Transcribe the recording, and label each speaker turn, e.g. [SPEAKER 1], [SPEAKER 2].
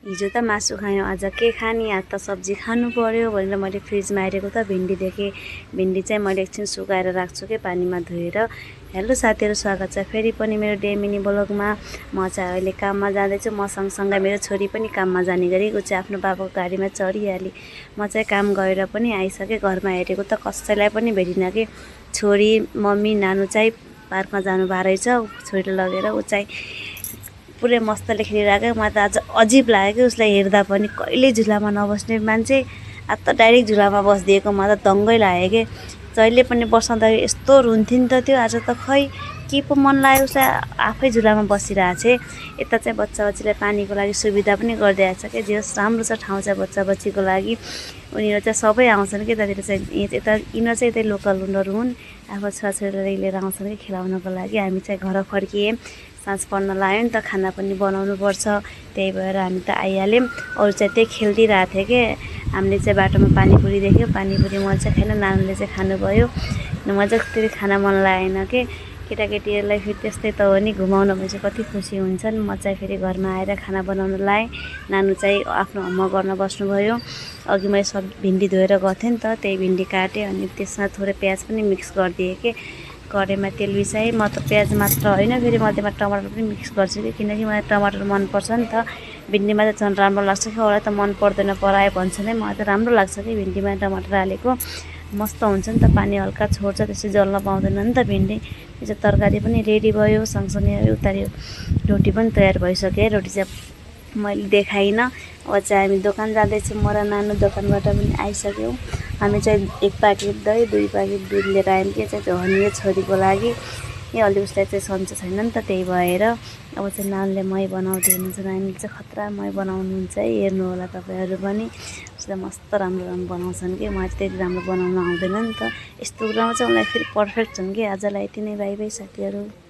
[SPEAKER 1] हिजो त मासु खायौँ, आज के खाने, आज त सब्जी खानु पर्यो भनेर मैले फ्रिजमा हेरेको त भिन्डी देखेँ। भिन्डी चाहिँ मैले एकछिन सुकाएर राख्छु के पानीमा धोएर। हेलो साथीहरू, स्वागत छ फेरि पनि मेरो डे मिनी ब्लगमा। म चाहिँ अहिले काममा जाँदैछु। म सँगसँगै मेरो छोरी पनि काममा जाने गरी ऊ चाहिँ आफ्नो बाबाको गाडीमा चढिहाली। म चाहिँ काम गएर पनि आइसकेँ। घरमा हेरेको त कसैलाई पनि भेटिनँ कि छोरी मम्मी नानु चाहिँ पार्कमा जानुभएको रहेछ। छोरीले लगेर ऊ चाहिँ पुरै मस्तले खेलिरहेको। मलाई त आज अजिब लाग्यो कि उसलाई हेर्दा पनि। कहिले झुलामा नबस्ने मान्छे आज त डाइरेक्ट झुलामा बसिदिएको। मलाई त दङ्गै लाग्यो कि जहिले पनि बसाउँदाखेरि यस्तो रुन्थ्यो नि त त्यो। आज त खै के पो मन लाग्यो उसलाई, आफै झुलामा बसिरहेको छ। यता चाहिँ बच्चा बच्चीलाई पानीको लागि सुविधा पनि गरिदिएको छ कि जे होस् राम्रो छ ठाउँ चाहिँ बच्चा बच्चीको लागि। उनीहरू चाहिँ सबै आउँछन् कि यतातिर चाहिँ यता यिनीहरू चाहिँ यतै लोकल उनीहरू हुन्। आफ्नो छोराछोरीलाई लिएर आउँछन् कि खेलाउनको लागि। हामी चाहिँ घर फर्किएँ, साँझ पर्न लाग्यो नि त, खाना पनि बनाउनु पर्छ। त्यही भएर हामी त आइहाल्यौँ। अरू चाहिँ त्यही खेलिदिइरहेको थियो कि हामीले चाहिँ बाटोमा पानीपुरी देख्यौँ। पानीपुरी मैले चाहिँ खाएन, नानीले चाहिँ खानुभयो। मलाई चाहिँ त्यति खाना मन लागेन कि केटाकेटीहरूलाई फेरि त्यस्तै त हो नि, घुमाउन भने चाहिँ कति खुसी हुन्छन्। म चाहिँ फेरि घरमा आएर खाना बनाउन लाएँ। नानु चाहिँ आफ्नो होमवर्क गर्न बस्नुभयो। अघि मैले भिन्डी धोएर गएको थिएँ नि त, त्यही भिन्डी काटेँ अनि त्यसमा थोरै प्याज पनि मिक्स गरिदिएँ कि कराईमा तेल मिसाएँ। म त प्याज मात्र होइन, फेरि म त्यसमा टमाटर पनि मिक्स गर्छु कि किनकि मलाई टमाटर मनपर्छ नि त। भिन्डीमा त झन् राम्रो लाग्छ कि अरूलाई त मन पर्दैन परायो भन्छन् है, मलाई त राम्रो लाग्छ कि भिन्डीमा टमाटर हालेको मस्त हुन्छ नि त। पानी हल्का छोड्छ, त्यसै जल्न पाउँदैन नि त भिन्डी। त्यो चाहिँ तरकारी पनि रेडी भयो, सँगसँगै उतारि रोटी पनि तयार भइसक्यो। रोटी चाहिँ मैले देखाइनँ। अब चाहिँ हामी दोकान जाँदैछौँ, म र नानु दोकानबाट पनि आइसक्यौँ। हामी चाहिँ 1 प्याकेट दही 2 प्याकेट दुध लिएर आयौँ कि चाहिँ हनियो छोरीको लागि। अलि उसलाई चाहिँ सन्चो छैन नि त, त्यही भएर। अब चाहिँ नानुले मही बनाउँदै हुनुहुन्छ। नानीले चाहिँ खतरा मही बनाउनुहुन्छ है, हेर्नु होला तपाईँहरू पनि। उसलाई मस्त राम्रो राम्रो बनाउँछन् कि मलाई चाहिँ त्यति राम्रो बनाउनु आउँदैन नि त। यस्तो कुरामा चाहिँ उनीलाई फेरि पर्फेक्ट छन् कि। आजलाई यति नै, बाई बाई साथीहरू।